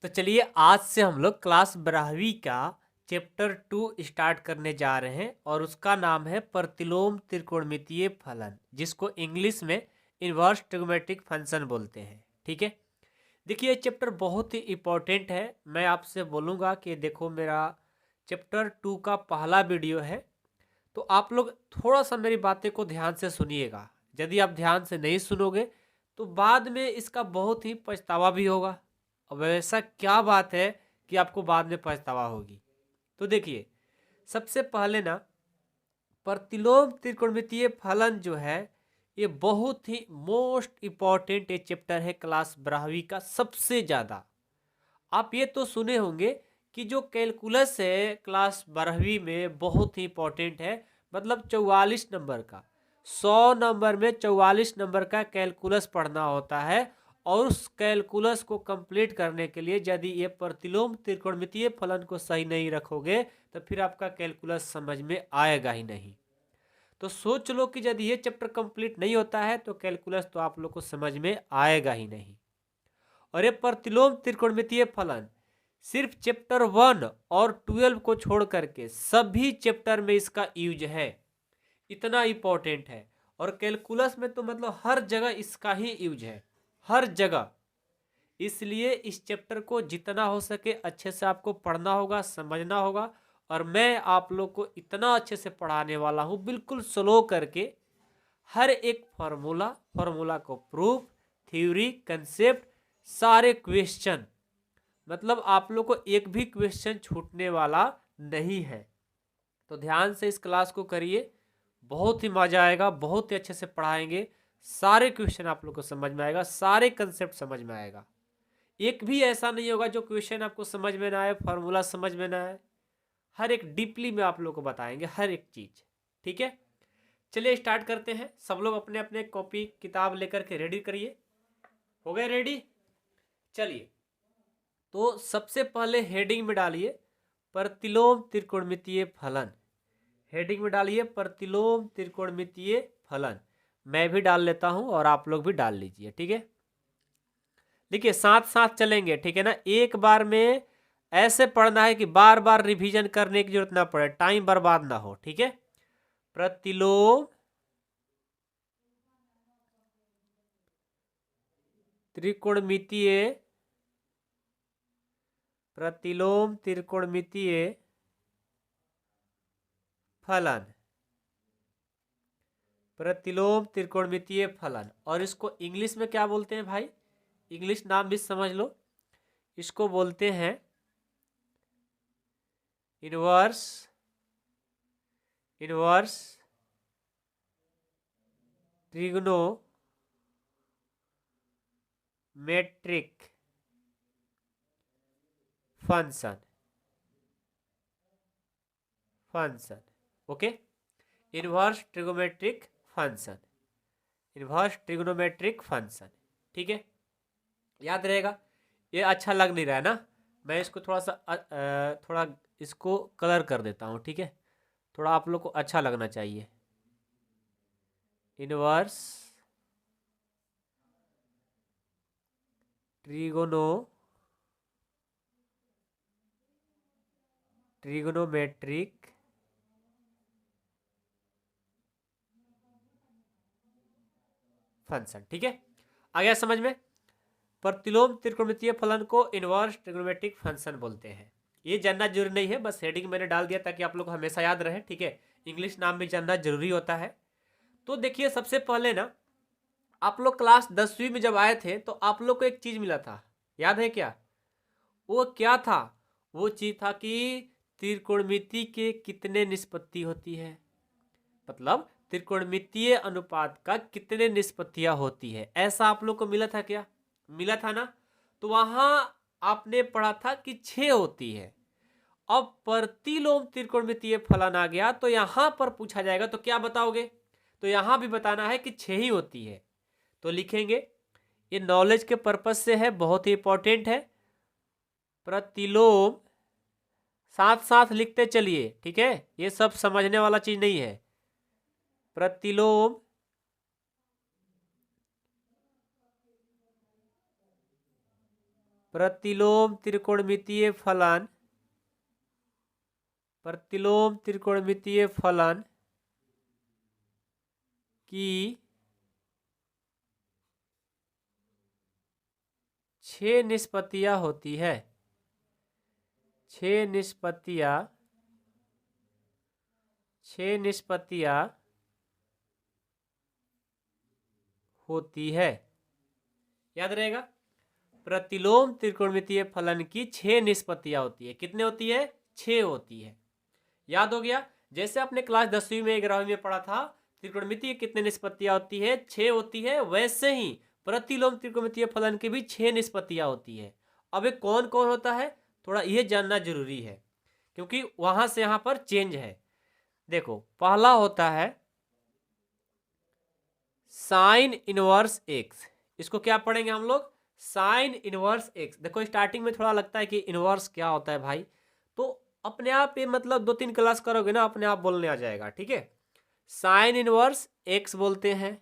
तो चलिए आज से हम लोग क्लास 12वीं का चैप्टर 2 स्टार्ट करने जा रहे हैं और उसका नाम है प्रतिलोम त्रिकोणमितीय फलन, जिसको इंग्लिश में इनवर्स ट्रिगोनोमेट्रिक फंक्शन बोलते हैं। ठीक है, देखिए ये चैप्टर बहुत ही इम्पोर्टेंट है। मैं आपसे बोलूँगा कि देखो मेरा चैप्टर 2 का पहला वीडियो है, तो आप लोग थोड़ा सा मेरी बातें को ध्यान से सुनिएगा। यदि आप ध्यान से नहीं सुनोगे तो बाद में इसका बहुत ही पछतावा भी होगा। अब ऐसा क्या बात है कि आपको बाद में पछतावा होगी? तो देखिए, सबसे पहले ना प्रतिलोम त्रिकोणमितीय फलन जो है ये बहुत ही मोस्ट इम्पॉर्टेंट ये चैप्टर है क्लास 12वीं का सबसे ज़्यादा। आप ये तो सुने होंगे कि जो कैलकुलस है क्लास 12वीं में बहुत ही इंपॉर्टेंट है, मतलब 44 नंबर का, 100 नंबर में 44 नंबर का कैलकुलस पढ़ना होता है। और उस कैलकुलस को कंप्लीट करने के लिए यदि ये प्रतिलोम त्रिकोणमितीय फलन को सही नहीं रखोगे तो फिर आपका कैलकुलस समझ में आएगा ही नहीं। तो सोच लो कि यदि ये चैप्टर कंप्लीट नहीं होता है तो कैलकुलस तो आप लोग को समझ में आएगा ही नहीं। और ये प्रतिलोम त्रिकोणमितीय फलन सिर्फ चैप्टर 1 और 12 को छोड़ करके सभी चैप्टर में इसका यूज है, इतना इंपॉर्टेंट है। और कैलकुलस में तो मतलब हर जगह इसका ही यूज है, हर जगह। इसलिए इस चैप्टर को जितना हो सके अच्छे से आपको पढ़ना होगा, समझना होगा। और मैं आप लोग को इतना अच्छे से पढ़ाने वाला हूँ, बिल्कुल स्लो करके, हर एक फॉर्मूला को प्रूफ, थ्योरी, कंसेप्ट, सारे क्वेश्चन, मतलब आप लोग को एक भी क्वेश्चन छूटने वाला नहीं है। तो ध्यान से इस क्लास को करिए, बहुत ही मजा आएगा, बहुत ही अच्छे से पढ़ाएंगे। सारे क्वेश्चन आप लोग को समझ में आएगा, सारे कंसेप्ट समझ में आएगा। एक भी ऐसा नहीं होगा जो क्वेश्चन आपको समझ में ना आए, फॉर्मूला समझ में ना आए। हर एक डीपली में आप लोग को बताएंगे, हर एक चीज। ठीक है, चलिए स्टार्ट करते हैं। सब लोग अपने अपने कॉपी किताब लेकर के रेडी करिए। हो गए रेडी? चलिए, तो सबसे पहले हेडिंग में डालिए प्रतिलोम त्रिकोणमितीय फलन। हेडिंग में डालिए प्रतिलोम त्रिकोणमितीय फलन। मैं भी डाल लेता हूं और आप लोग भी डाल लीजिए। ठीक है, देखिए साथ साथ चलेंगे, ठीक है ना। एक बार में ऐसे पढ़ना है कि बार बार रिवीजन करने की जरूरत ना पड़े, टाइम बर्बाद ना हो। ठीक है, प्रतिलोम त्रिकोणमितीय, प्रतिलोम त्रिकोणमितीय फलन, प्रतिलोम त्रिकोणमितीय फलन। और इसको इंग्लिश में क्या बोलते हैं भाई? इंग्लिश नाम भी समझ लो, इसको बोलते हैं inverse, inverse trigonometric function, function. Okay, inverse trigonometric function, inverse trigonometric function. ठीक है, याद रहेगा। ये अच्छा लग नहीं रहा है ना, मैं इसको थोड़ा सा थोड़ा इसको कलर कर देता हूँ। ठीक है, थोड़ा आप लोग को अच्छा लगना चाहिए। Inverse trigonometric function. ठीक है, आ गया समझ में? प्रतिलोम त्रिकोणमितीय फलन को इनवर्स ट्रिग्नोमेट्रिक फंक्शन बोलते हैं। ये जानना जरूरी नहीं है, बस हेडिंग मैंने डाल दिया ताकि आप लोग को हमेशा याद रहे। ठीक है, इंग्लिश नाम भी जानना जरूरी होता है। तो देखिए सबसे पहले ना, आप लोग क्लास 10वीं में जब आए थे तो आप लोग को एक चीज मिला था, याद है क्या? वो क्या था? वो चीज था कि त्रिकोणमिति के कितने निष्पत्ति होती है, मतलब त्रिकोणमितीय अनुपात का कितने निष्पत्तियां होती है, ऐसा आप लोग को मिला था क्या? मिला था ना। तो वहां आपने पढ़ा था कि 6 होती है। अब प्रतिलोम त्रिकोणमितीय फलन आ गया तो यहां पर पूछा जाएगा तो क्या बताओगे? तो यहां भी बताना है कि 6 ही होती है। तो लिखेंगे, ये नॉलेज के पर्पज से है, बहुत ही इंपॉर्टेंट है। प्रतिलोम, साथ साथ लिखते चलिए। ठीक है, ये सब समझने वाला चीज नहीं है। प्रतिलोम प्रतिलोम त्रिकोणमितीय फलन, प्रतिलोम त्रिकोणमितीय फलन की 6 निष्पत्तियां होती है। 6 निष्पत्तियां होती है। याद रहेगा, प्रतिलोम त्रिकोणमितीय फलन की 6 निष्पत्तियां होती है। कितने होती है? 6 होती है। याद हो गया। जैसे आपने क्लास 10वीं में 11वीं में पढ़ा था त्रिकोणमितीय कितने निष्पत्तियां होती है? 6 होती है। वैसे ही प्रतिलोम त्रिकोणमितीय फलन की भी 6 निष्पत्तियां होती है। अब ये कौन कौन होता है थोड़ा ये जानना जरूरी है, क्योंकि वहां से यहां पर चेंज है। देखो, पहला होता है साइन इनवर्स एक्स। इसको क्या पढ़ेंगे हम लोग? Sign inverse x. देखो, स्टार्टिंग में थोड़ा लगता है कि इनवर्स क्या होता है भाई, तो अपने आप ये मतलब 2-3 क्लास करोगे ना, अपने आप बोलने आ जाएगा। ठीक है, साइन इनवर्स एक्स बोलते हैं।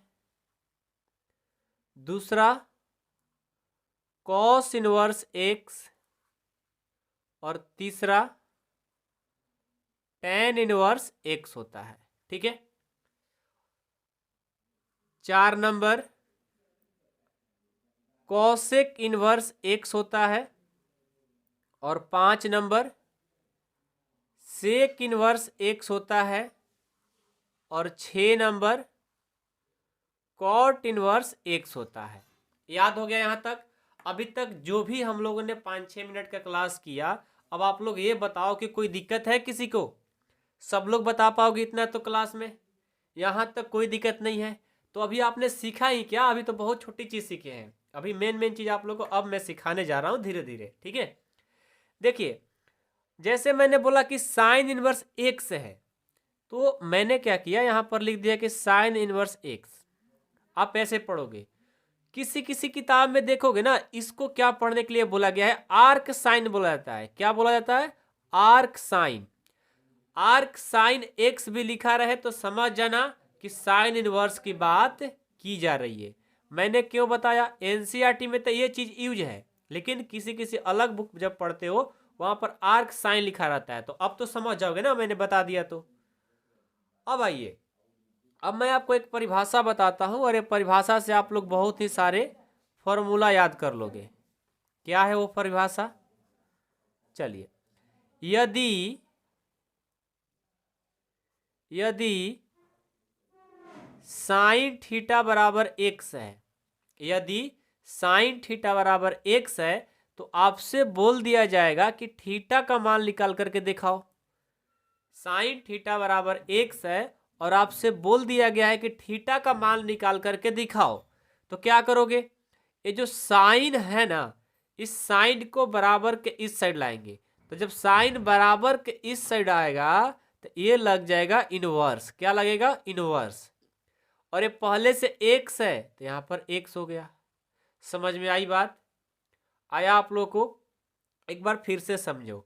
दूसरा कॉस इनवर्स एक्स, और तीसरा टेन इनवर्स एक्स होता है। ठीक है, 4 नंबर कॉसेक इनवर्स एक्स होता है, और 5 नंबर सेक इनवर्स एक्स होता है, और 6 नंबर कॉट इनवर्स एक्स होता है। याद हो गया यहाँ तक? अभी तक जो भी हम लोगों ने 5-6 मिनट का क्लास किया, अब आप लोग ये बताओ कि कोई दिक्कत है किसी को? सब लोग बता पाओगे इतना तो क्लास में? यहाँ तक कोई दिक्कत नहीं है? तो अभी आपने सीखा ही क्या? अभी तो बहुत छोटी चीज सीखे हैं। अभी मेन चीज आप लोग को अब मैं सिखाने जा रहा हूँ धीरे धीरे। ठीक है, देखिए, जैसे मैंने बोला कि साइन इनवर्स एक्स है, तो मैंने क्या किया, यहां पर लिख दिया कि साइन इनवर्स एक्स। आप ऐसे पढ़ोगे। किसी किसी किताब में देखोगे ना, इसको क्या पढ़ने के लिए बोला गया है? आर्क साइन बोला जाता है। क्या बोला जाता है? Arc sine. Arc sine X भी लिखा रहे तो समझ जाना कि साइन इनवर्स की बात की जा रही है। मैंने क्यों बताया? एनसीईआरटी में तो ये चीज यूज है, लेकिन किसी किसी अलग बुक जब पढ़ते हो वहां पर आर्क साइन लिखा रहता है। तो अब तो समझ जाओगे ना, मैंने बता दिया तो। अब आइए, अब मैं आपको एक परिभाषा बताता हूं, और ये परिभाषा से आप लोग बहुत ही सारे फॉर्मूला याद कर लोगे। क्या है वो परिभाषा? चलिए, यदि साइन थीटा बराबर एक्स है, यदि साइन थीटा बराबर एक्स है, तो आपसे बोल दिया जाएगा कि थीटा का मान निकाल करके दिखाओ। साइन थीटा बराबर एक्स है और आपसे बोल दिया गया है कि थीटा का मान निकाल करके दिखाओ, तो क्या करोगे? ये जो साइन है ना, इस साइन को बराबर के इस साइड लाएंगे। तो जब साइन बराबर के इस साइड आएगा तो ये लग जाएगा इनवर्स। क्या लगेगा? इनवर्स। और ये पहले से एक्स है तो यहां पर एक्स हो गया। समझ में आई बात? आया आप लोग को? एक बार फिर से समझो।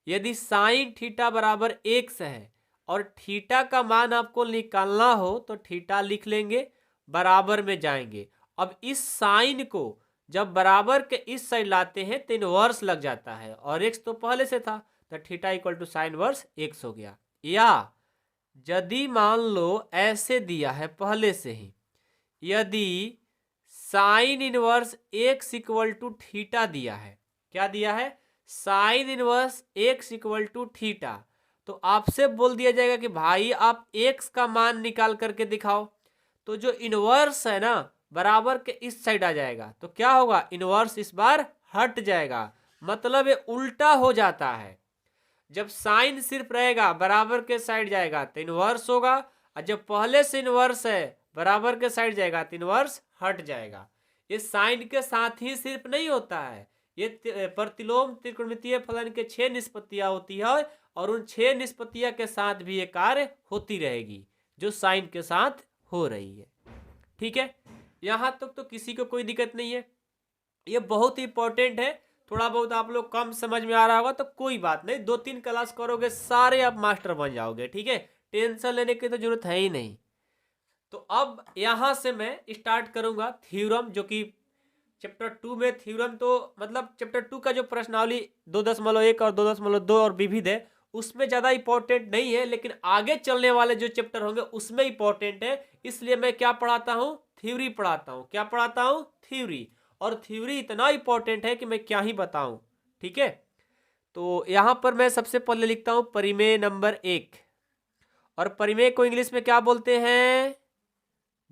यदि साइन थीटा बराबर एक्स है और थीटा का मान आपको निकालना हो तो थीटा लिख लेंगे, बराबर में जाएंगे। अब इस साइन को जब बराबर के इस साइड लाते हैं तो इनवर्स लग जाता है, और एक्स तो पहले से था, तो theta equal to sine verse X हो गया। या यदि मान लो ऐसे दिया है पहले से ही, यदि sine inverse x equal to theta दिया है, क्या दिया है? Sine inverse x equal to theta, तो आपसे बोल दिया जाएगा कि भाई आप एक्स का मान निकाल करके दिखाओ। तो जो इनवर्स है ना, बराबर के इस साइड आ जाएगा, तो क्या होगा? इनवर्स इस बार हट जाएगा, मतलब ये उल्टा हो जाता है। जब साइन सिर्फ रहेगा बराबर के साइड जाएगा तो इनवर्स होगा, और जब पहले से इनवर्स है बराबर के साइड जाएगा तो इनवर्स हट जाएगा। ये साइन के साथ ही सिर्फ नहीं होता है, ये प्रतिलोम त्रिकोणमितीय फलन के 6 निष्पत्तियां होती है, और उन 6 निष्पत्तियां के साथ भी ये कार्य होती रहेगी जो साइन के साथ हो रही है। ठीक है, यहां तक तो किसी को कोई दिक्कत नहीं है। ये बहुत ही इंपॉर्टेंट है। थोड़ा बहुत आप लोग कम समझ में आ रहा होगा तो कोई बात नहीं, 2-3 क्लास करोगे सारे आप मास्टर बन जाओगे। ठीक है, टेंशन लेने की तो जरूरत है ही नहीं। तो अब यहां से मैं स्टार्ट करूंगा थ्योरम, जो कि चैप्टर 2 में थ्योरम तो मतलब चैप्टर 2 का जो प्रश्नावली 2.1 और 2.2 और विविध है उसमें ज़्यादा इंपॉर्टेंट नहीं है, लेकिन आगे चलने वाले जो चैप्टर होंगे उसमें इंपॉर्टेंट है। इसलिए मैं क्या पढ़ाता हूँ, थ्योरी पढ़ाता हूँ। क्या पढ़ाता हूँ, थ्योरी। और थ्योरी इतना इंपॉर्टेंट है कि मैं क्या ही बताऊँ। ठीक है, तो यहाँ पर मैं सबसे पहले लिखता हूँ परिमेय नंबर 1। और परिमेय को इंग्लिश में क्या बोलते हैं,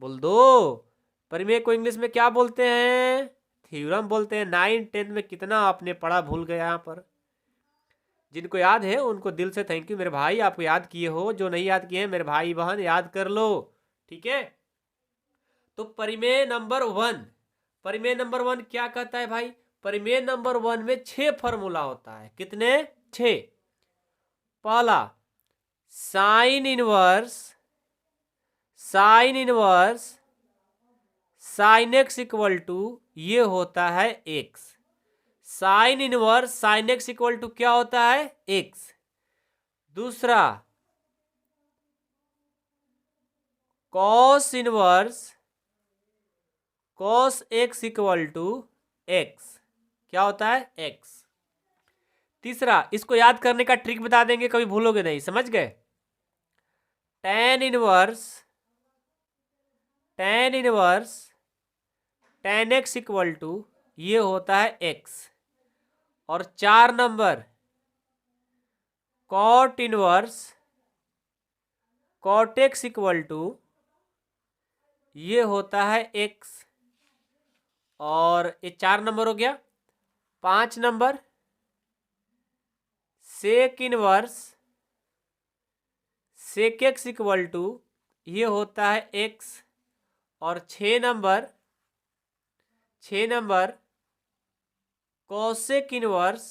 बोल दो। परिमेय को इंग्लिश में क्या बोलते हैं, थ्योरम बोलते हैं। 9-10 में कितना आपने पढ़ा भूल गए। यहाँ पर जिनको याद है उनको दिल से थैंक यू मेरे भाई, आप याद किए हो। जो नहीं याद किए हैं मेरे भाई बहन याद कर लो। ठीक है, तो परिमेय नंबर 1, परिमेय नंबर 1 क्या कहता है भाई, परिमेय नंबर 1 में 6 फॉर्मूला होता है। कितने, 6। पहला sine inverse, sine inverse sine x equal to ये होता है X. Sine inverse sine x equal to क्या होता है, एक्स। दूसरा cos inverse cos x equal to X, क्या होता है, एक्स। तीसरा, इसको याद करने का ट्रिक बता देंगे, कभी भूलोगे नहीं, समझ गए। Tan inverse tan x equal to ये होता है एक्स। और 4 number cot inverse cot x equal to ये होता है एक्स। और ये 4 नंबर हो गया। 5 number sec inverse sec x equal to ये होता है एक्स। और 6 number cosec inverse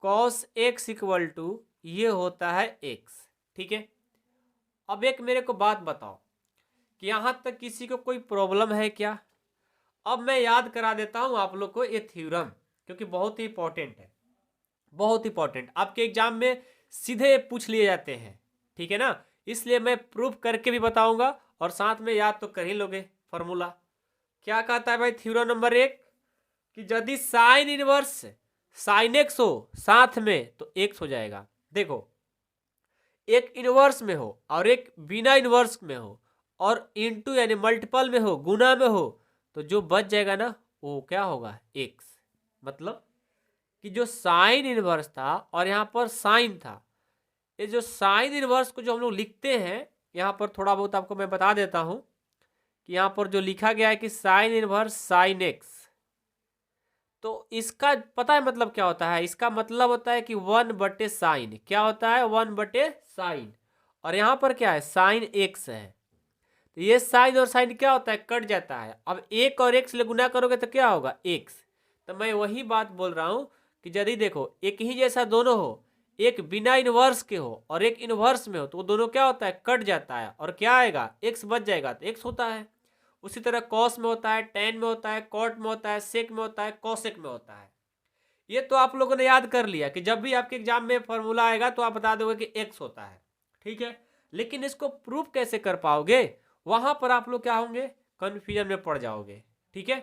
cos x equal to ये होता है एक्स। ठीक है, अब एक मेरे को बात बताओ कि यहाँ तक किसी को कोई प्रॉब्लम है क्या। अब मैं याद करा देता हूँ आप लोग को ये थ्योरम, क्योंकि बहुत ही इंपॉर्टेंट है, बहुत इंपॉर्टेंट। आपके एग्जाम में सीधे पूछ लिए जाते हैं, ठीक है ना। इसलिए मैं प्रूफ करके भी बताऊंगा और साथ में याद तो कर ही लोगे फॉर्मूला। क्या कहता है भाई थ्योरम नंबर 1 कि यदि साइन इनवर्स साइन एक्स हो साथ में तो एक्स हो जाएगा। देखो, एक इनवर्स में हो और एक बिना इनवर्स में हो और इनटू यानी मल्टीपल में हो, गुना में हो, तो जो बच जाएगा ना वो क्या होगा, एक्स। मतलब कि जो साइन इनवर्स था और यहाँ पर साइन था, ये जो साइन इनवर्स को जो हम लोग लिखते हैं, यहाँ पर थोड़ा बहुत आपको मैं बता देता हूँ कि यहाँ पर जो लिखा गया है कि साइन इनवर्स साइन एक्स, तो इसका पता है मतलब क्या होता है। इसका मतलब होता है कि 1/साइन, क्या होता है, 1/साइन। और यहाँ पर क्या है, साइन एक्स है। तो ये साइन और साइन क्या होता है, कट जाता है। अब एक और एक से गुना करोगे तो क्या होगा, एक्स। तो मैं वही बात बोल रहा हूँ कि यदि देखो एक ही जैसा दोनों हो, एक बिना इनवर्स के हो और एक इनवर्स में हो, तो वो दोनों क्या होता है, कट जाता है। और क्या आएगा, एक्स बच जाएगा, तो एक्स होता है। उसी तरह कॉस में होता है, टेन में होता है, कॉट में होता है, सेक में होता है, कॉसेक में होता है। ये तो आप लोगों ने याद कर लिया कि जब भी आपके एग्जाम में फॉर्मूला आएगा तो आप बता दोगे कि एक्स होता है। ठीक है, लेकिन इसको प्रूफ कैसे कर पाओगे, वहां पर आप लोग क्या होंगे, कंफ्यूजन में पड़ जाओगे। ठीक है,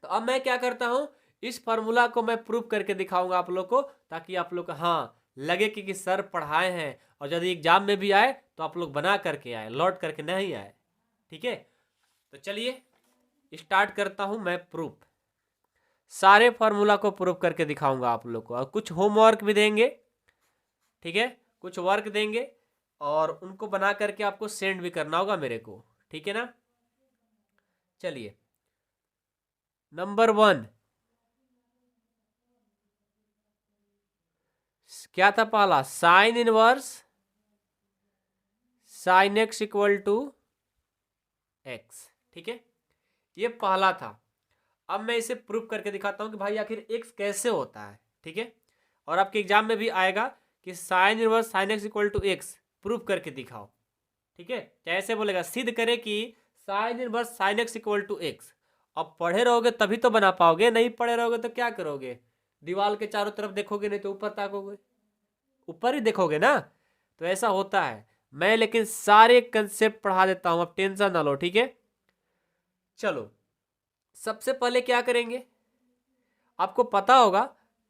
तो अब मैं क्या करता हूं, इस फॉर्मूला को मैं प्रूफ करके दिखाऊंगा आप लोग को, ताकि आप लोग को हाँ लगे कि सर पढ़ाए हैं, और यदि एग्जाम में भी आए तो आप लोग बना करके आए, लौट करके नहीं आए। ठीक है, तो चलिए स्टार्ट करता हूं मैं प्रूफ। सारे फॉर्मूला को प्रूफ करके दिखाऊंगा आप लोग को, और कुछ होमवर्क भी देंगे। ठीक है, कुछ वर्क देंगे और उनको बना करके आपको सेंड भी करना होगा मेरे को। ठीक है ना, चलिए नंबर 1 क्या था, पहला sine inverse sine x equal to x. ठीक है, ये पहला था। अब मैं इसे प्रूफ करके दिखाता हूं कि भाई आखिर एक्स कैसे होता है। ठीक है, और आपके एग्जाम में भी आएगा कि sine inverse sine x equal to x proof करके दिखाओ। ठीक है, कैसे बोलेगा, सिद्ध करे कि sine inverse sine x equal to x. अब पढ़े रहोगे तभी तो बना पाओगे, नहीं पढ़े रहोगे तो क्या करोगे, दीवार के चारों तरफ देखोगे, नहीं तो ऊपर ताकोगे, ऊपर ही देखोगे ना। तो ऐसा होता है। मैं लेकिन सारे कंसेप्ट पढ़ा देता हूं, अब टेंशन ना लो। ठीक है, चलो सबसे पहले क्या करेंगे, आपको पता होगा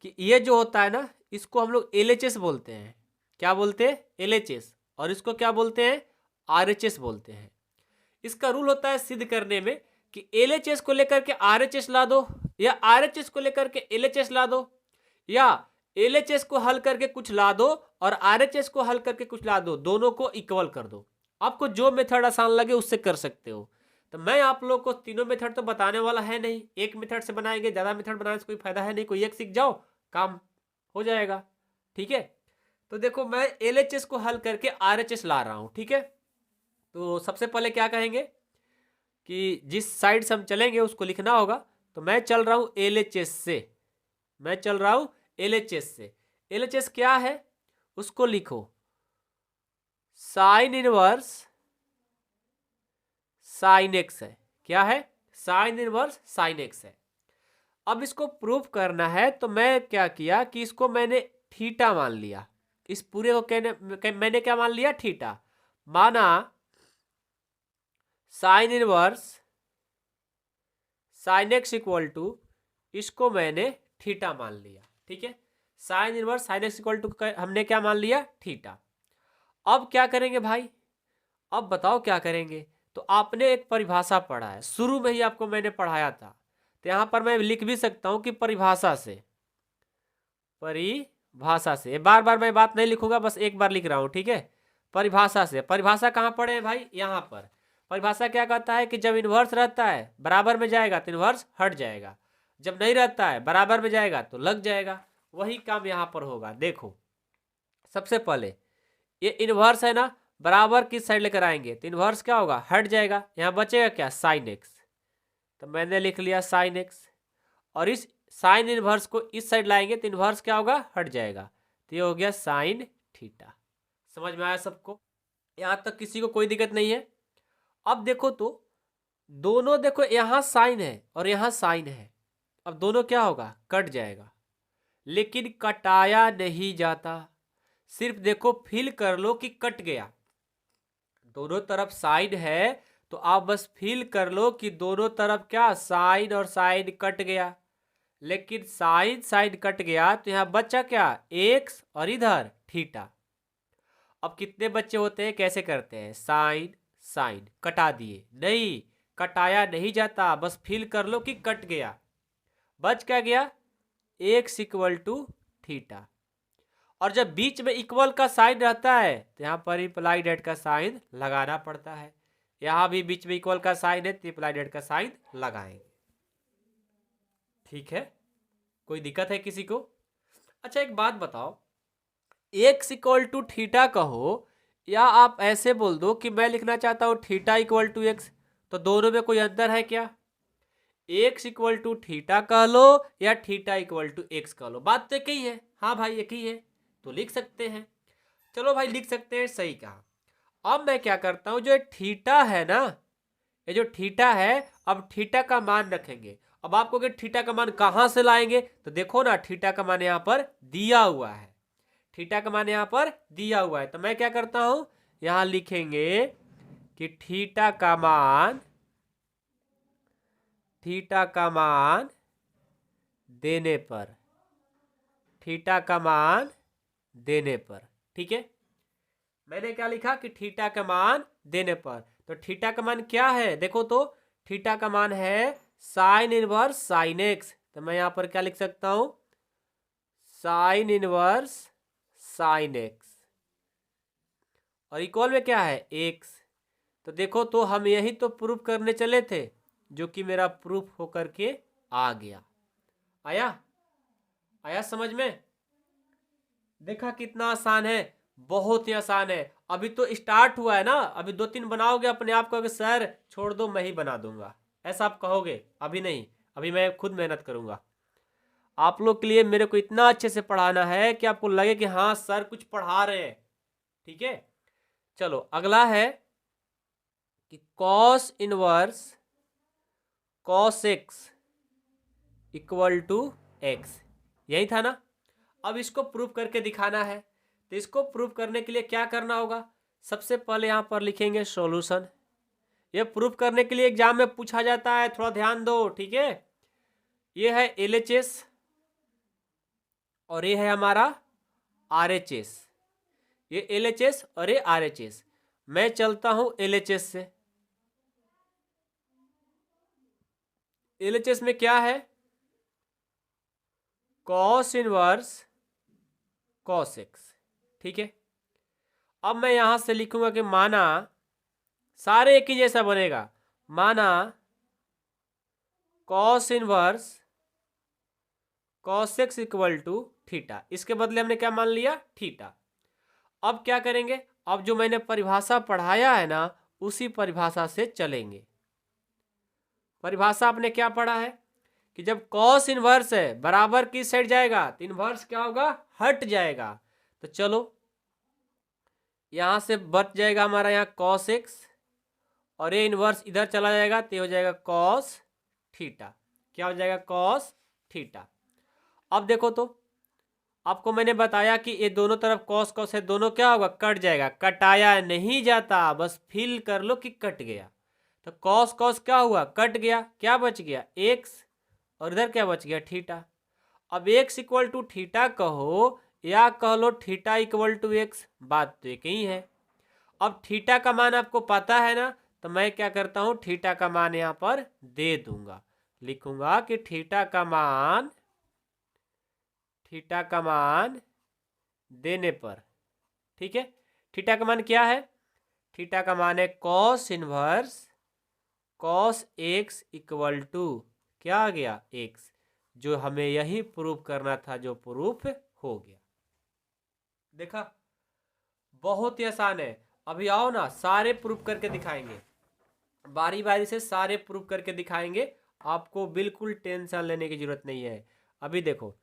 कि ये जो होता है ना, इसको हम लोग LHS बोलते हैं। क्या बोलते हैं? LHS। और इसको क्या बोलते हैं? RHS बोलते हैं। इसका रूल होता है सिद्ध करने में कि LHS को लेकर के RHS ला दो, या RHS को लेकर के LHS ला दो, या LHS को हल करके कुछ ला दो और RHS को हल करके कुछ ला दो, दोनों को इक्वल कर दो। आपको जो मेथड आसान लगे उससे कर सकते हो। तो मैं आप लोग को तीनों मेथड तो बताने वाला है नहीं, एक मेथड से बनाएंगे, ज़्यादा मेथड बनाने से कोई फायदा है नहीं, कोई एक सीख जाओ काम हो जाएगा। ठीक है, तो देखो मैं LHS को हल करके RHS ला रहा हूँ। ठीक है, तो सबसे पहले क्या कहेंगे कि जिस साइड से हम चलेंगे उसको लिखना होगा। तो मैं चल रहा हूँ LHS से, मैं चल रहा हूँ LHS से। LHS क्या है उसको लिखो, साइन इनवर्स साइन एक्स है। क्या है? साइन इनवर्स साइन एक्स है। अब इसको प्रूफ करना है तो मैं क्या किया कि इसको मैंने थीटा मान लिया। इस पूरे को मैंने क्या मान लिया? थीटा। माना sine inverse sine x equal to, इसको मैंने थीटा मान लिया। ठीक है, sine inverse sine x equal to हमने क्या मान लिया? थीटा। अब क्या करेंगे भाई? अब बताओ क्या करेंगे? तो आपने एक परिभाषा पढ़ा है, शुरू में ही आपको मैंने पढ़ाया था, तो यहां पर मैं लिख भी सकता हूं कि परिभाषा से, परिभाषा से। बार बार मैं बात नहीं लिखूंगा, बस एक बार लिख रहा हूं। ठीक है, परिभाषा से। परिभाषा कहां पढ़े हैं भाई? यहां पर। परिभाषा क्या कहता है कि जब इन्वर्स रहता है बराबर में जाएगा तो इन्वर्स हट जाएगा, जब नहीं रहता है बराबर में जाएगा तो लग जाएगा। वही काम यहां पर होगा। देखो सबसे पहले ये इन्वर्स है ना, बराबर किस साइड लेकर आएंगे तो इन्वर्स क्या होगा? हट जाएगा। यहाँ बचेगा क्या? Sine x. तो मैंने लिख लिया साइन एक्स, और इस साइन इन्वर्स को इस साइड लाएंगे तो इन्वर्स क्या होगा? हट जाएगा। तो ये हो गया साइन थीटा। समझ में आया सबको? यहाँ तक किसी को कोई दिक्कत नहीं है? अब देखो तो दोनों, देखो यहाँ साइन है और यहाँ साइन है, अब दोनों क्या होगा? कट जाएगा। लेकिन कटाया नहीं जाता, सिर्फ देखो फील कर लो कि कट गया। दोनों तरफ साइन है तो आप बस फील कर लो कि दोनों तरफ क्या? साइन और साइन कट गया। लेकिन साइन साइन कट गया तो यहां बचा क्या? एक्स, और इधर थीटा। अब कितने बच्चे होते हैं? कैसे करते हैं? साइन साइन कटा दिए, नहीं कटाया नहीं जाता, बस फील कर लो कि कट गया। बच क्या गया? X equal to theta. और जब बीच में इक्वल का साइन रहता है तो यहाँ पर इम्प्लाइड एट का साइन लगाना पड़ता है। यहाँ भी बीच में इक्वल का साइन है तो इम्प्लाइड एट का साइन लगाएंगे। ठीक है, कोई दिक्कत है किसी को? अच्छा एक बात बताओ, एक्स इक्वल टू थीटा कहो, या आप ऐसे बोल दो कि मैं लिखना चाहता हूँ थीटा इक्वल टू एक्स, तो दोनों में कोई अंतर है क्या? एक्स इक्वल टू थीटा कह लो या थीटा इक्वल टू एक्स कह लो, बात तो एक ही है। हाँ भाई एक ही है, तो लिख सकते हैं। चलो भाई लिख सकते हैं, सही कहा। अब मैं क्या करता हूं, जो थीटा है ना, ये जो थीटा है, अब थीटा का मान रखेंगे। अब आपको कि थीटा का मान कहां से लाएंगे, तो देखो ना थीटा का मान यहां पर दिया हुआ है, थीटा का मान यहां पर दिया हुआ है। तो मैं क्या करता हूं, यहां लिखेंगे कि थीटा का मान देने पर, थीटा का मान देने पर। ठीक है, मैंने क्या लिखा कि थीटा का मान देने पर। तो थीटा का मान क्या है? देखो तो थीटा का मान है साइन इनवर्स साइन एक्स। तो मैं यहां पर क्या लिख सकता हूं? साइन इनवर्स साइन एक्स, और इक्वल में क्या है? एक्स। तो देखो तो हम यही तो प्रूफ करने चले थे, जो कि मेरा प्रूफ होकर के आ गया। आया समझ में? देखा कितना आसान है, बहुत ही आसान है। अभी तो स्टार्ट हुआ है ना, अभी 2-3 बनाओगे अपने आप कहोगे सर छोड़ दो मैं ही बना दूंगा, ऐसा आप कहोगे। अभी नहीं, अभी मैं खुद मेहनत करूंगा। आप लोग के लिए मेरे को इतना अच्छे से पढ़ाना है कि आपको लगे कि हाँ सर कुछ पढ़ा रहे हैं। ठीक है, चलो अगला है कि cos inverse cos x equal to x, यही था ना। अब इसको प्रूफ करके दिखाना है, तो इसको प्रूफ करने के लिए क्या करना होगा? सबसे पहले यहां पर लिखेंगे सॉल्यूशन। ये प्रूफ करने के लिए एग्जाम में पूछा जाता है, थोड़ा ध्यान दो, ठीक है। ये है LHS और ये है हमारा RHS। ये LHS और ये RHS। मैं चलता हूं LHS से। LHS में क्या है? कॉस इनवर्स कॉस एक्स, ठीक है। अब मैं यहां से लिखूंगा कि माना, सारे एक ही जैसा बनेगा, माना cos inverse cos x equal to theta. इसके बदले हमने क्या मान लिया? थीटा। अब क्या करेंगे? अब जो मैंने परिभाषा पढ़ाया है ना, उसी परिभाषा से चलेंगे। परिभाषा आपने क्या पढ़ा है कि जब कॉस इनवर्स है बराबर किस साइड जाएगा, तो इनवर्स क्या होगा? हट जाएगा। तो चलो यहां से बच जाएगा हमारा यहाँ कॉस एक्स, और ये इनवर्स इधर चला जाएगा तो हो जाएगा कॉस थीटा। क्या हो जाएगा? Cos theta. अब देखो तो, आपको मैंने बताया कि ये दोनों तरफ कॉस कॉस है, दोनों क्या होगा? कट जाएगा। कटाया नहीं जाता, बस फील कर लो कि कट गया। तो कॉस कॉस क्या हुआ? कट गया। क्या बच गया? एक्स, और इधर क्या बच गया? थीटा। अब एक्स इक्वल टू थीटा कहो या कह लो थीटा इक्वल टू एक्स, बात तो एक ही है। अब थीटा का मान आपको पता है ना, तो मैं क्या करता हूं, थीटा का मान यहां पर दे दूंगा। लिखूंगा कि थीटा का मान देने पर, ठीक है। थीटा का मान क्या है? थीटा का मान है cos inverse cos x equal to क्या आ गया? एक्स। जो हमें यही प्रूफ करना था, जो प्रूफ हो गया। देखा, बहुत ही आसान है। अभी आओ ना, सारे प्रूफ करके दिखाएंगे, बारी बारी से सारे प्रूफ करके दिखाएंगे। आपको बिल्कुल टेंशन लेने की जरूरत नहीं है। अभी देखो,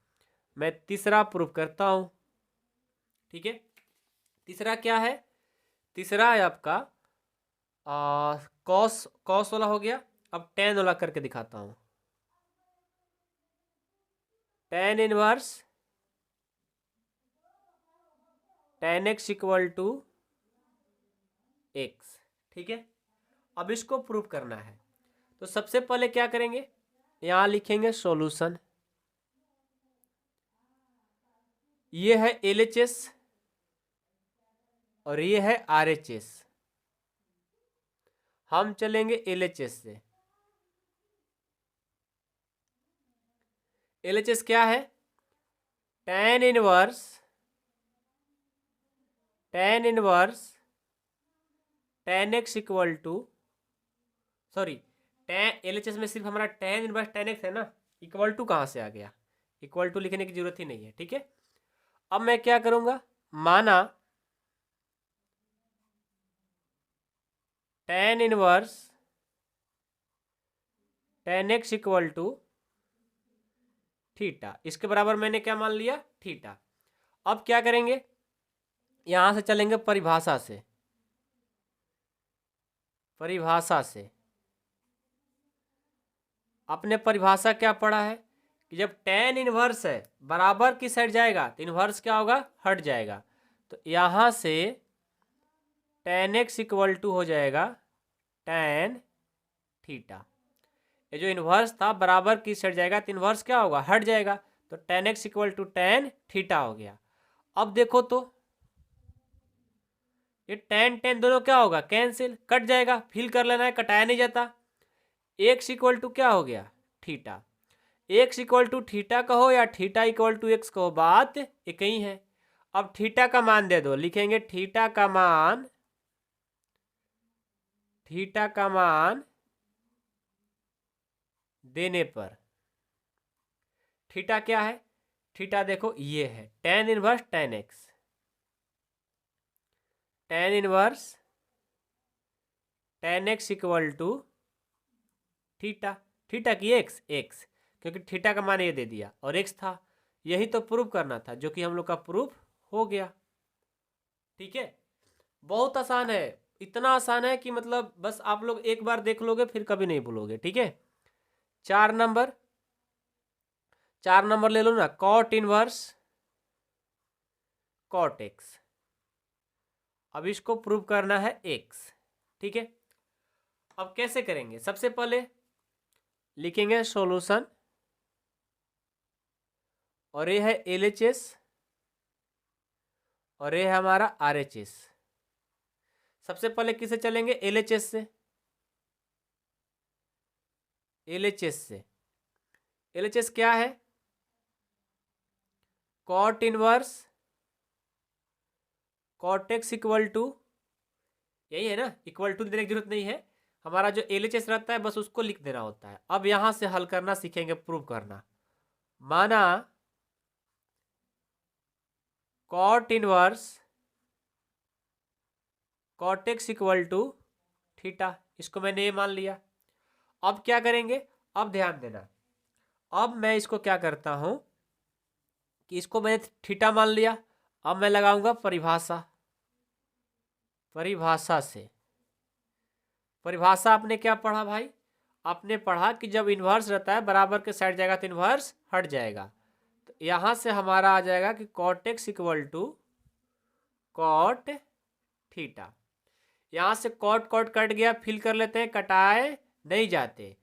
मैं तीसरा प्रूफ करता हूं, ठीक है। तीसरा क्या है? तीसरा है आपका कॉस कॉस वाला हो गया। अब टेन वाला करके दिखाता हूं। Tan inverse tan x equal to x, ठीक है। अब इसको प्रूव करना है, तो सबसे पहले क्या करेंगे? यहां लिखेंगे सॉल्यूशन। ये है LHS और ये है RHS। हम चलेंगे LHS से। LHS क्या है? Tan inverse tan x equal to, sorry, tan LHS में सिर्फ हमारा टेन इनवर्स टेन एक्स है ना, इक्वल टू कहां से आ गया? इक्वल टू लिखने की जरूरत ही नहीं है, ठीक है। अब मैं क्या करूंगा? माना tan inverse tan x equal to theta, इसके बराबर मैंने क्या मान लिया? थीटा। अब क्या करेंगे? यहां से चलेंगे परिभाषा से। आपने परिभाषा क्या पढ़ा है कि जब टेन इनवर्स है बराबर किस साइड जाएगा, तो इनवर्स क्या होगा? हट जाएगा। तो यहां से टेन एक्स इक्वल टू हो जाएगा टेन थीटा। ये जो इनवर्स था बराबर किस साइड जाएगा, तो इनवर्स क्या होगा? हट जाएगा। तो tan x equal to tan theta हो गया। अब देखो तो, ये टेन टेन दोनों क्या होगा? कैंसिल, कट जाएगा। फिल कर लेना है, कटाया नहीं जाता। एक्स इक्वल टू क्या हो गया? Theta. X equal to theta कहो या थीटा इक्वल टू एक्स कहो, बात एक ही है। अब थीटा का मान दे दो, लिखेंगे थीटा का मान देने पर। थीटा क्या है? थीटा देखो ये है tan inverse tan x, tan inverse tan x equal to theta. Theta की एक्स, क्योंकि थीटा का मान ये दे दिया और एक्स था। यही तो प्रूफ करना था, जो कि हम लोग का प्रूफ हो गया, ठीक है। बहुत आसान है, इतना आसान है कि मतलब बस आप लोग एक बार देख लोगे फिर कभी नहीं भूलोगे, ठीक है। 4 नंबर ले लो ना, कॉट इनवर्स कॉट एक्स। अब इसको प्रूव करना है एक्स, ठीक है। अब कैसे करेंगे? सबसे पहले लिखेंगे सॉल्यूशन, और ये है LHS और ये है हमारा RHS। सबसे पहले किसे चलेंगे? LHS से। LHS से LHS क्या है? Cot inverse cot x equal to, यही है ना, इक्वल टू देने की जरूरत नहीं है, हमारा जो LHS रहता है बस उसको लिख देना होता है। अब यहां से हल करना सीखेंगे, प्रूव करना। माना cot inverse cot x equal to theta, इसको मैंने ये मान लिया। अब क्या करेंगे? अब ध्यान देना, अब मैं इसको क्या करता हूं कि इसको मैंने थीटा मान लिया। अब मैं लगाऊंगा परिभाषा। परिभाषा से, परिभाषा आपने क्या पढ़ा भाई? आपने पढ़ा कि जब इन्वर्स रहता है बराबर के साइड जाएगा तो इन्वर्स हट जाएगा। तो यहां से हमारा आ जाएगा कि cot x equal to cot theta. यहां से कॉट कॉट कट गया, फिल कर लेते हैं, कटाए नहीं जाते,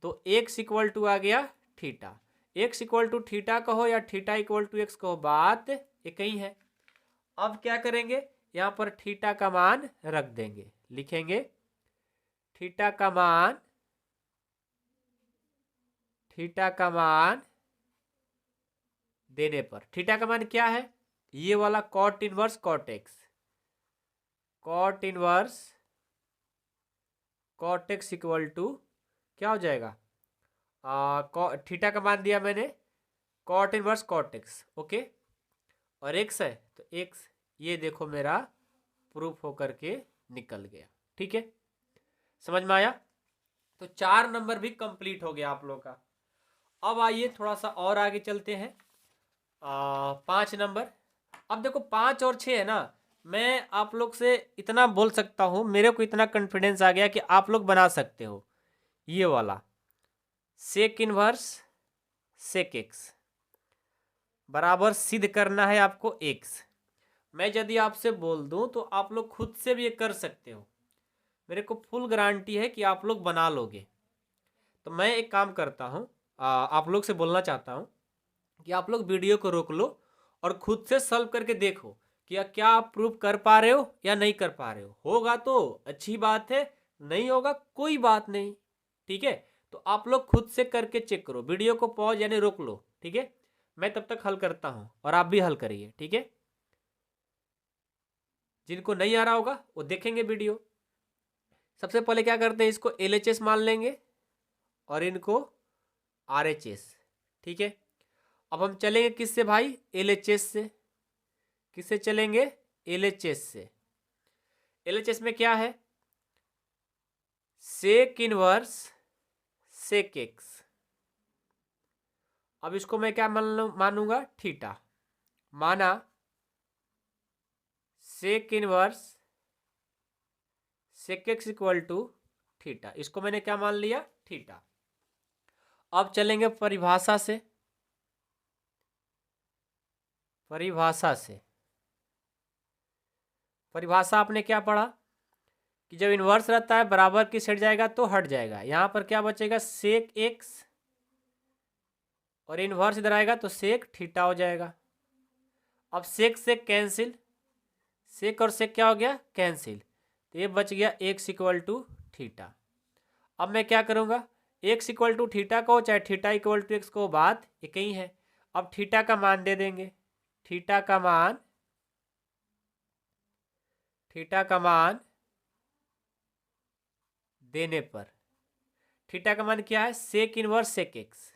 तो एक्स इक्वल टू आ गया theta. X equal to theta कहो या थीटा इक्वल टू एक्स कहो, बात एक ही है। अब क्या करेंगे? यहां पर थीटा का मान रख देंगे, लिखेंगे थीटा का मान, थीटा का मान देने पर, थीटा का मान क्या है? ये वाला cot inverse cot x, cot inverse cot x equal to क्या हो जाएगा? थीटा का मान दिया मैंने cot inverse cot x, okay, और एक्स है तो एक्स। ये देखो मेरा प्रूफ होकर के निकल गया। ठीक है, समझ में आया? तो 4 नंबर भी कंप्लीट हो गया आप लोग का। अब आइए थोड़ा सा और आगे चलते हैं। 5 नंबर। अब देखो 5 और 6 है ना, मैं आप लोग से इतना बोल सकता हूं, मेरे को इतना कॉन्फिडेंस आ गया कि आप लोग बना सकते हो। ये वाला सेक इनवर्स सेक एक्स बराबर सिद्ध करना है आपको एक्स। मैं यदि आपसे बोल दूं तो आप लोग खुद से भी ये कर सकते हो, मेरे को फुल गारंटी है कि आप लोग बना लोगे। तो मैं एक काम करता हूं, आप लोग से बोलना चाहता हूं कि आप लोग वीडियो को रोक लो और खुद से सॉल्व करके देखो कि क्या आप प्रूव कर पा रहे हो या नहीं कर पा रहे हो। होगा तो अच्छी बात है, नहीं होगा कोई बात नहीं। ठीक है, तो आप लोग खुद से करके चेक करो, वीडियो को पॉज यानी रोक लो। ठीक है, मैं तब तक हल करता हूं और आप भी हल करिए। ठीक है, जिनको नहीं आ रहा होगा वो देखेंगे वीडियो। सबसे पहले क्या करते हैं, इसको LHS मान लेंगे और इनको RHS। ठीक है, अब हम चलेंगे किससे भाई? LHS से। किससे चलेंगे? LHS से। LHS में क्या है? Sec inverse sec x. अब इसको मैं क्या मानूंगा? थीटा। माना sec inverse sec x equal to theta, इसको मैंने क्या मान लिया? थीटा। अब चलेंगे परिभाषा से। परिभाषा से, परिभाषा आपने क्या पढ़ा कि जब इन्वर्स रहता है बराबर की साइड जाएगा तो हट जाएगा। यहां पर क्या बचेगा? सेक एक्स, और इन्वर्स इधर आएगा तो सेक थीटा हो जाएगा। अब सेक से कैंसिल, सेक और सेक क्या हो गया? कैंसिल, तो ये बच गया एक्स इक्वल टू थीटा। अब मैं क्या करूंगा? एक्स इक्वल टू थीटा को चाहे थीटा इक्वल टू एक्स को, बात एक ही है। अब थीटा का मान दे देंगे, थीटा का मान, थीटा का मान देने पर, थीटा का मान क्या है? Sec inverse sec x,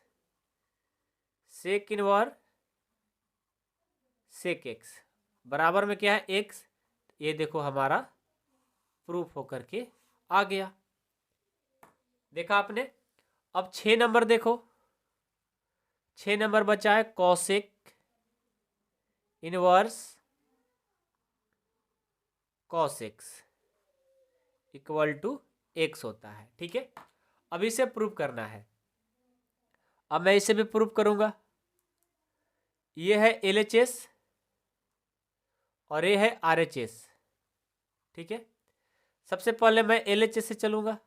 sec inverse sec x बराबर में क्या है? एक्स। ये देखो हमारा प्रूफ होकर के आ गया। देखा आपने? अब 6 नंबर देखो, 6 नंबर बचा है cosec inverse cos x equal to x होता है। ठीक है, अब इसे प्रूव करना है। अब मैं इसे भी प्रूव करूंगा। ये है LHS और ये है RHS। ठीक है, सबसे पहले मैं LHS से चलूंगा।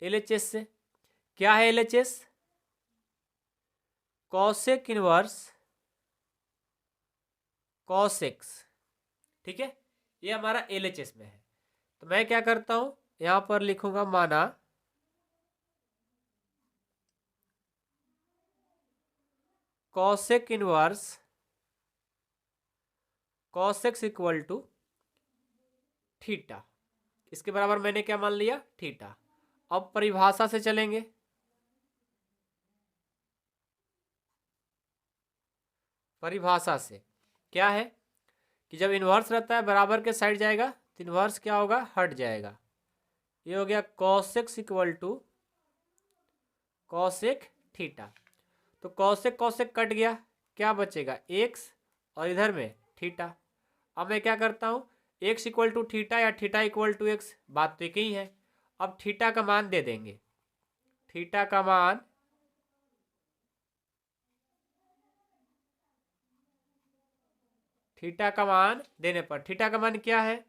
LHS से। क्या है LHS? कॉसेक इनवर्स कॉसेक्स, ठीक है, ये हमारा LHS में है। तो मैं क्या करता हूं, यहां पर लिखूंगा माना cosec inverse cosec x equal to theta, इसके बराबर मैंने क्या मान लिया, थीटा। अब परिभाषा से चलेंगे। परिभाषा से क्या है कि जब इन्वर्स रहता है बराबर के साइड जाएगा तो इन्वर्स क्या होगा, हट जाएगा। ये हो गया cosec x equal to cosec theta. तो कॉसेक कॉसेक कट गया, क्या बचेगा, एक्स, और इधर में थीटा। अब मैं क्या करता हूँ, एक्स इक्वल टू थीटा या थीटा इक्वल टू एक्स, बात तो एक ही है। अब थीटा का मान दे देंगे, थीटा का मान देने पर थीटा का मान क्या है,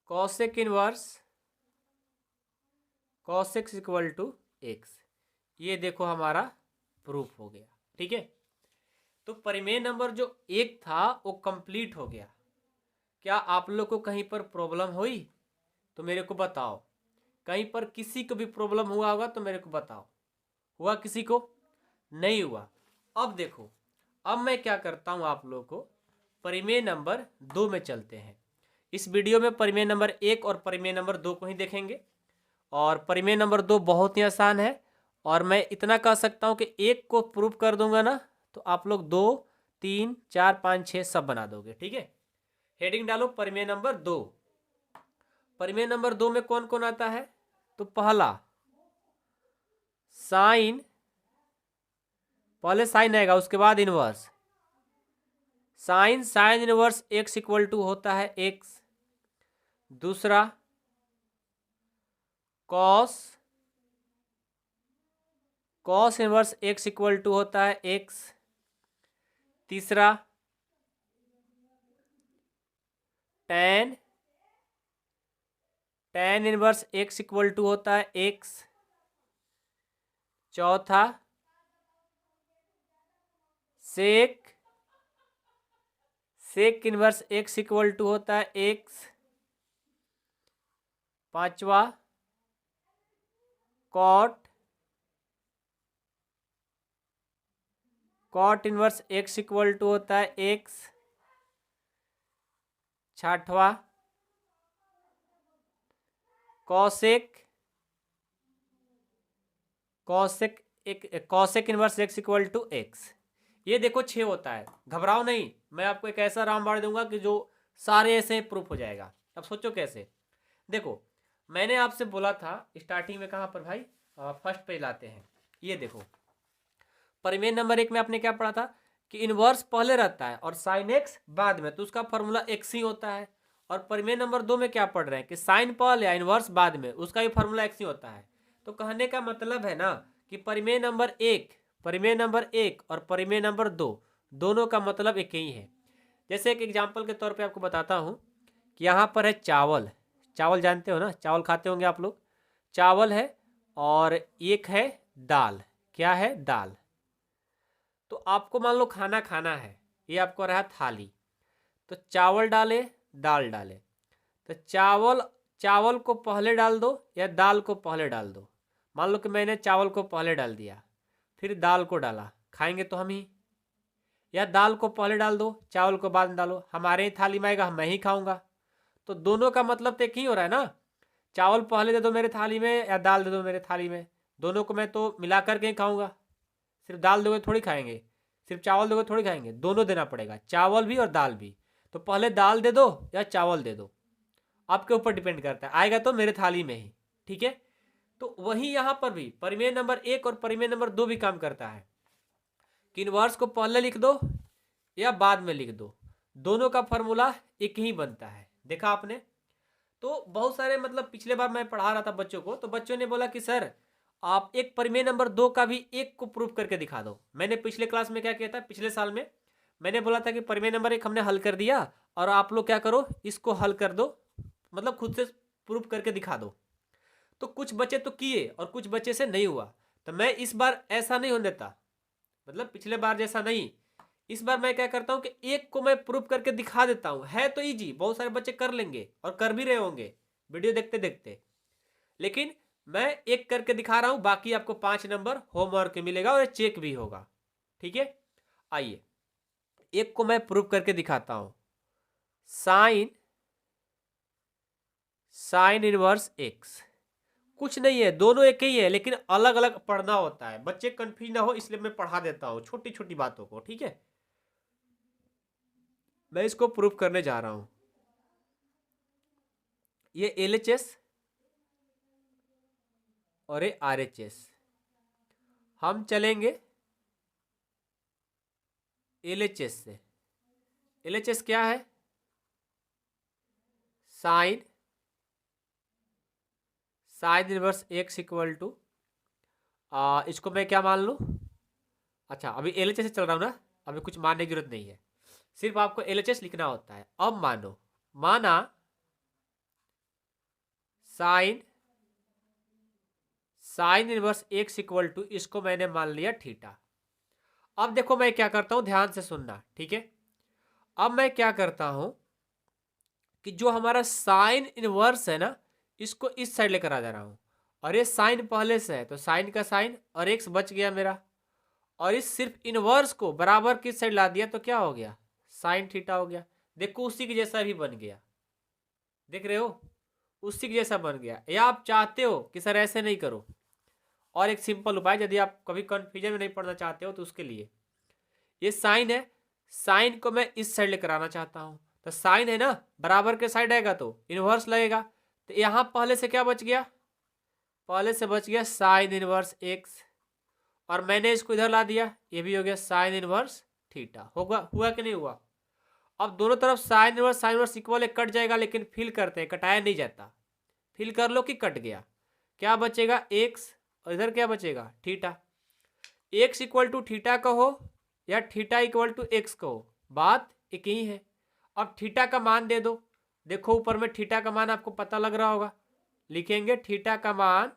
cosec inverse cosec x equal to x. ये देखो हमारा प्रूफ हो गया, ठीक है। तो परिमेय नंबर जो एक था वो कंप्लीट हो गया। क्या आप लोग को कहीं पर प्रॉब्लम हुई तो मेरे को बताओ, कहीं पर किसी को भी प्रॉब्लम हुआ होगा तो मेरे को बताओ, हुआ किसी को, नहीं हुआ। अब देखो, अब मैं क्या करता हूं, आप लोगों को परिमेय नंबर 2 में चलते हैं। इस वीडियो में परिमेय नंबर 1 और परिमेय नंबर 2 को ही देखेंगे। और परिमेय नंबर 2 बहुत ही आसान है, और मैं इतना कह सकता हूं कि 1 को प्रूव कर दूंगा ना तो आप लोग 2, 3, 4, 5, 6 सब बना दोगे, ठीक है। हेडिंग डालो परिमेय नंबर 2। परिमेय नंबर 2 में कौन कौन आता है, तो पहला साइन, पहले साइन आएगा उसके बाद inverse. Sine inverse x equal to होता है एक्स। दूसरा cos inverse x equal to होता है एक्स। तीसरा tan inverse x equal to होता है एक्स। चौथा sec inverse x equal to होता है एक्स। पांचवा cot inverse x equal to होता है एक्स। छठवा cosec inverse x equal to x. ये देखो 6 होता है, घबराओ नहीं, मैं आपको एक ऐसा रामबाण दूंगा कि जो सारे ऐसे प्रूफ हो जाएगा। अब सोचो कैसे, देखो मैंने आपसे बोला था स्टार्टिंग में, कहाँ पर भाई, फर्स्ट पेज लाते हैं। ये देखो परिमेय नंबर 1 में आपने क्या पढ़ा था कि इनवर्स पहले रहता है और साइन एक्स बाद में, तो उसका फॉर्मूला एक्स ही होता है। और परिमेय नंबर 2 में क्या पढ़ रहे हैं कि साइन पहले या इनवर्स बाद में, उसका भी फॉर्मूला एक्स ही होता है। तो कहने का मतलब है ना कि परिमेय नंबर 1 और परिमेय नंबर 2 दोनों का मतलब एक ही है। जैसे एक एग्जाम्पल के तौर पे आपको बताता हूँ कि यहाँ पर है चावल जानते हो ना, चावल खाते होंगे आप लोग। चावल है और एक है दाल, क्या है, दाल। तो आपको मान लो खाना है, ये आपको रहा थाली, तो चावल डाले, दाल डाले, तो चावल को पहले डाल दो या दाल को पहले डाल दो। मान लो कि मैंने चावल को पहले डाल दिया, फिर दाल को डाला, खाएंगे तो हम ही। या दाल को पहले डाल दो, चावल को बाद में डालो, हमारे ही थाली में आएगा, मैं ही खाऊंगा। तो दोनों का मतलब तो एक ही हो रहा है ना, चावल पहले दे दो मेरे थाली में या दाल दे दो मेरे थाली में, दोनों को मैं तो मिला करके ही खाऊंगा। सिर्फ दाल दोगे थोड़ी खाएंगे, सिर्फ चावल दोगे थोड़ी खाएंगे, दोनों देना पड़ेगा, चावल भी और दाल भी। तो पहले दाल दे दो या चावल दे दो, आपके ऊपर डिपेंड करता है, आएगा तो मेरे थाली में ही, ठीक है। तो वही यहाँ पर भी परिमेय नंबर 1 और परिमेय नंबर 2 भी काम करता है कि इनवर्स को पहले लिख दो या बाद में लिख दो, दोनों का फॉर्मूला एक ही बनता है। देखा आपने। तो बहुत सारे मतलब पिछले बार मैं पढ़ा रहा था बच्चों को, तो बच्चों ने बोला कि सर आप एक परिमेय नंबर 2 का भी एक को प्रूफ करके दिखा दो। मैंने पिछले क्लास में क्या किया था, पिछले साल में मैंने बोला था कि परिमेय नंबर 1 हमने हल कर दिया और आप लोग क्या करो, इसको हल कर दो, मतलब खुद से प्रूफ करके दिखा दो। तो कुछ बच्चे तो किए और कुछ बच्चे से नहीं हुआ। तो मैं इस बार ऐसा नहीं होने देता, मतलब पिछले बार जैसा नहीं, इस बार मैं क्या करता हूं कि एक को मैं प्रूफ करके दिखा देता हूं। है तो इजी, बहुत सारे बच्चे कर लेंगे और कर भी रहे होंगे वीडियो देखते देखते, लेकिन मैं एक करके दिखा रहा हूं, बाकी आपको 5 नंबर होमवर्क मिलेगा और चेक भी होगा। ठीक है, आइए एक को मैं प्रूफ करके दिखाता हूं। साइन इनवर्स एक्स, कुछ नहीं है, दोनों एक ही है, लेकिन अलग अलग पढ़ना होता है, बच्चे कंफ्यूज ना हो इसलिए मैं पढ़ा देता हूं छोटी छोटी बातों को। ठीक है, मैं इसको प्रूफ करने जा रहा हूं। ये LHS और ये RHS। हम चलेंगे LHS से। LHS क्या है? Sine inverse x equal to, इसको मैं क्या मान लूं? अच्छा, अभी LHS से चल रहा हूं ना, अभी कुछ मानने की जरूरत नहीं है, सिर्फ आपको LHS लिखना होता है। अब माना sine inverse x equal to, इसको मैंने मान लिया थीटा। अब देखो मैं क्या करता हूं, ध्यान से सुनना। ठीक है, अब मैं क्या करता हूं कि जो हमारा साइन इनवर्स है ना, इसको इस साइड लेकर आ जा रहा हूं, और ये साइन पहले से है तो साइन का साइन और एक्स बच गया मेरा, और इस सिर्फ इनवर्स को बराबर किस साइड ला दिया तो क्या हो गया? साइन थीटा हो गया। देखो उसी के जैसा भी बन गया, देख रहे हो, उसी के जैसा बन गया। या आप चाहते हो कि सर ऐसे नहीं करो, और एक सिंपल उपाय, यदि आप कभी कंफ्यूजन में नहीं पढ़ना चाहते हो तो उसके लिए, ये साइन है, साइन को मैं इस साइड लेकर आना चाहता हूं, तो साइन है ना बराबर के साइड आएगा तो इनवर्स लगेगा, तो यहां पहले से क्या बच गया? पहले से बच गया साइन इनवर्स एक्स, और मैंने इसको इधर ला दिया, ये भी हो गया साइन इनवर्स थीटा। होगा, हुआ कि नहीं हुआ? अब दोनों तरफ साइन इनवर्स इक्वल है, कट जाएगा, लेकिन फिल करते हैं, कटाया नहीं जाता, फिल कर लो कि कट गया, क्या बचेगा? एक्स, और इधर क्या बचेगा? Theta. X equal to theta कहो या थीटा इक्वल टू एक्स कहो, बात एक ही है। अब थीटा का मान दे दो, देखो ऊपर में थीटा का मान आपको पता लग रहा होगा, लिखेंगे थीटा का मान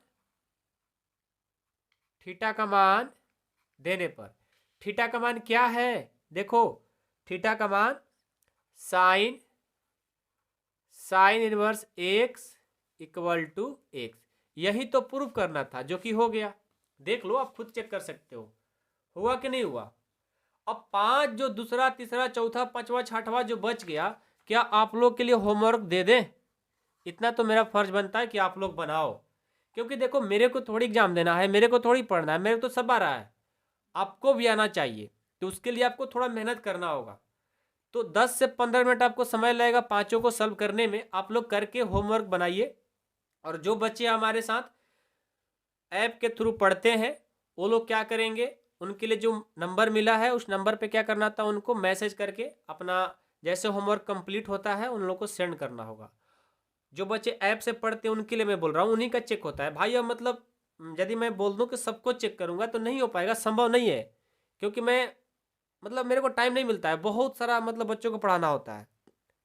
देने पर, थीटा का मान क्या है? देखो थीटा का मान sine inverse x equal to x, यही तो प्रूफ करना था, जो कि हो गया। देख लो, आप खुद चेक कर सकते हो हुआ कि नहीं हुआ। अब 5 जो दूसरा तीसरा चौथा पांचवा छठवा जो बच गया, क्या आप लोग के लिए होमवर्क दे दें? इतना तो मेरा फर्ज बनता है कि आप लोग बनाओ, क्योंकि देखो मेरे को थोड़ी एग्जाम देना है, मेरे को थोड़ी पढ़ना है, मेरे को तो सब आ रहा है, आपको भी आना चाहिए, तो उसके लिए आपको थोड़ा मेहनत करना होगा। तो 10 से 15 मिनट आपको समय लगेगा पांचों को सॉल्व करने में, आप लोग करके होमवर्क बनाइए। और जो बच्चे हमारे साथ ऐप के थ्रू पढ़ते हैं वो लोग क्या करेंगे, उनके लिए जो नंबर मिला है उस नंबर पे क्या करना था, उनको मैसेज करके अपना जैसे होमवर्क कंप्लीट होता है उन लोगों को सेंड करना होगा। जो बच्चे ऐप से पढ़ते हैं उनके लिए मैं बोल रहा हूँ, उन्हीं का चेक होता है भाई। अब मतलब यदि मैं बोल दूँ कि सबको चेक करूँगा तो नहीं हो पाएगा, संभव नहीं है, क्योंकि मैं मतलब मेरे को टाइम नहीं मिलता है, बहुत सारा मतलब बच्चों को पढ़ाना होता है।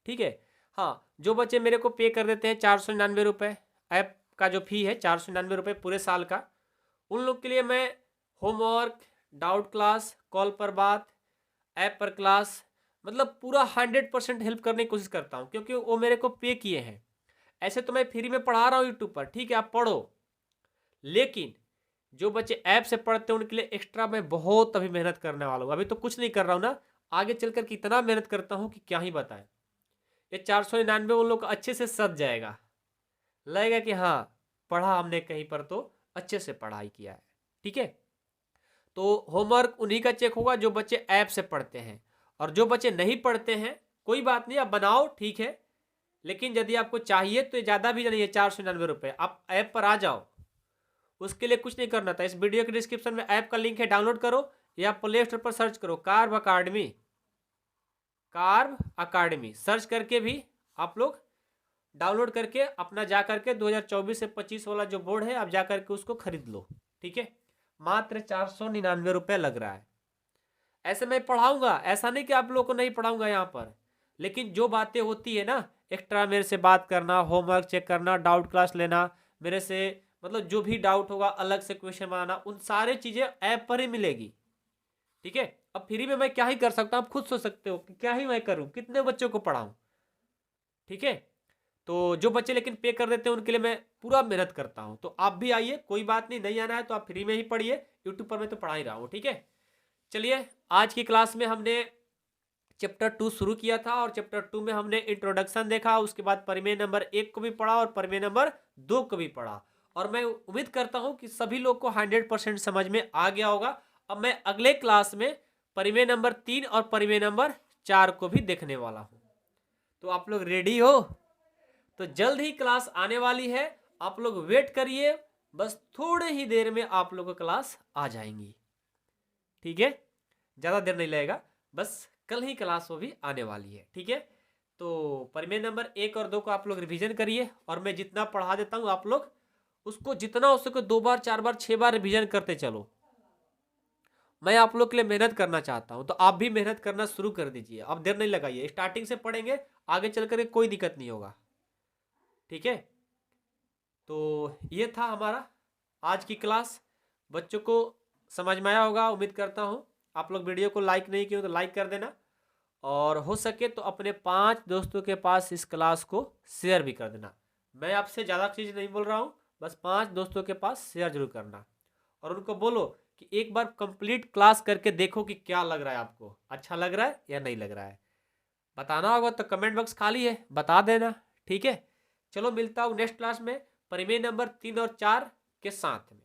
ठीक है, हाँ, जो बच्चे मेरे को पे कर देते हैं 499 रुपये, ऐप का जो फी है 499 रुपये पूरे साल का, उन लोग के लिए मैं होमवर्क, डाउट क्लास, कॉल पर बात, ऐप पर क्लास, मतलब पूरा 100% हेल्प करने की कोशिश करता हूँ, क्योंकि वो मेरे को पे किए हैं। ऐसे तो मैं फ्री में पढ़ा रहा हूँ यूट्यूब पर, ठीक है आप पढ़ो, लेकिन जो बच्चे ऐप से पढ़ते हैं उनके लिए एक्स्ट्रा मैं बहुत अभी मेहनत करने वाला हूँ। अभी तो कुछ नहीं कर रहा हूँ ना, आगे चलकर कितना मेहनत करता हूँ कि क्या ही बताएं। ये 499 उन लोग अच्छे से सज जाएगा, लगेगा कि हाँ पढ़ा हमने कहीं पर तो अच्छे से पढ़ाई किया है। ठीक है, तो होमवर्क उन्हीं का चेक होगा जो बच्चे ऐप से पढ़ते हैं, और जो बच्चे नहीं पढ़ते हैं कोई बात नहीं, आप बनाओ ठीक है, लेकिन यदि आपको चाहिए तो ज़्यादा भी नहीं है, 499 रुपये, आप ऐप पर आ जाओ, उसके लिए कुछ नहीं करना था। इस वीडियो के डिस्क्रिप्शन में ऐप का लिंक है, डाउनलोड करो, या प्ले स्टोर पर सर्च करो कार्व अकाडमी सर्च करके भी आप लोग डाउनलोड करके अपना जा करके 2024 से 25 वाला जो बोर्ड है आप जा करके उसको खरीद लो। ठीक है, मात्र 499 रुपये लग रहा है। ऐसे मैं पढ़ाऊंगा, ऐसा नहीं कि आप लोग को नहीं पढ़ाऊंगा यहाँ पर, लेकिन जो बातें होती है ना, एक्स्ट्रा मेरे से बात करना, होमवर्क चेक करना, डाउट क्लास लेना, मेरे से मतलब जो भी डाउट होगा, अलग से क्वेश्चन बनाना, उन सारे चीज़ें ऐप पर ही मिलेगी। ठीक है, अब फ्री में मैं क्या ही कर सकता हूँ, आप खुद सोच सकते हो कि क्या ही मैं करूँ, कितने बच्चों को पढ़ाऊँ। ठीक है, तो जो बच्चे लेकिन पे कर देते हैं उनके लिए मैं पूरा मेहनत करता हूँ। तो आप भी आइए, कोई बात नहीं, नहीं आना है तो आप फ्री में ही पढ़िए, यूट्यूब पर मैं तो पढ़ा ही रहा हूँ। ठीक है, चलिए आज की क्लास में हमने चैप्टर 2 शुरू किया था और चैप्टर 2 में हमने इंट्रोडक्शन देखा, उसके बाद परिमेय नंबर 1 को भी पढ़ा और परिमेय नंबर 2 को भी पढ़ा। और मैं उम्मीद करता हूं कि सभी लोग को 100% समझ में आ गया होगा। अब मैं अगले क्लास में परिमेय नंबर 3 और परिमेय नंबर 4 को भी देखने वाला हूं। तो आप लोग रेडी हो? तो जल्द ही क्लास आने वाली है, आप लोग वेट करिए, बस थोड़े ही देर में आप लोगों को क्लास आ जाएंगी। ठीक है, ज़्यादा देर नहीं लगेगा, बस कल ही क्लास वो भी आने वाली है। ठीक है, तो परिमेय नंबर 1 और 2 को आप लोग रिवीजन करिए और मैं जितना पढ़ा देता हूँ आप लोग उसको जितना हो सके 2 बार 4 बार 6 बार रिवीजन करते चलो। मैं आप लोग के लिए मेहनत करना चाहता हूँ, तो आप भी मेहनत करना शुरू कर दीजिए। अब देर नहीं लगाइए, स्टार्टिंग से पढ़ेंगे, आगे चल कर कोई दिक्कत नहीं होगा। ठीक है, तो ये था हमारा आज की क्लास। बच्चों को समझ में आया होगा, उम्मीद करता हूँ। आप लोग वीडियो को लाइक नहीं किए तो लाइक कर देना, और हो सके तो अपने 5 दोस्तों के पास इस क्लास को शेयर भी कर देना। मैं आपसे ज़्यादा चीज़ नहीं बोल रहा हूँ, बस 5 दोस्तों के पास शेयर जरूर करना, और उनको बोलो कि एक बार कंप्लीट क्लास करके देखो कि क्या लग रहा है, आपको अच्छा लग रहा है या नहीं लग रहा है। बताना होगा तो कमेंट बॉक्स खाली है, बता देना। ठीक है, चलो मिलता हूँ नेक्स्ट क्लास में परिमेय नंबर 3 और 4 के साथ में।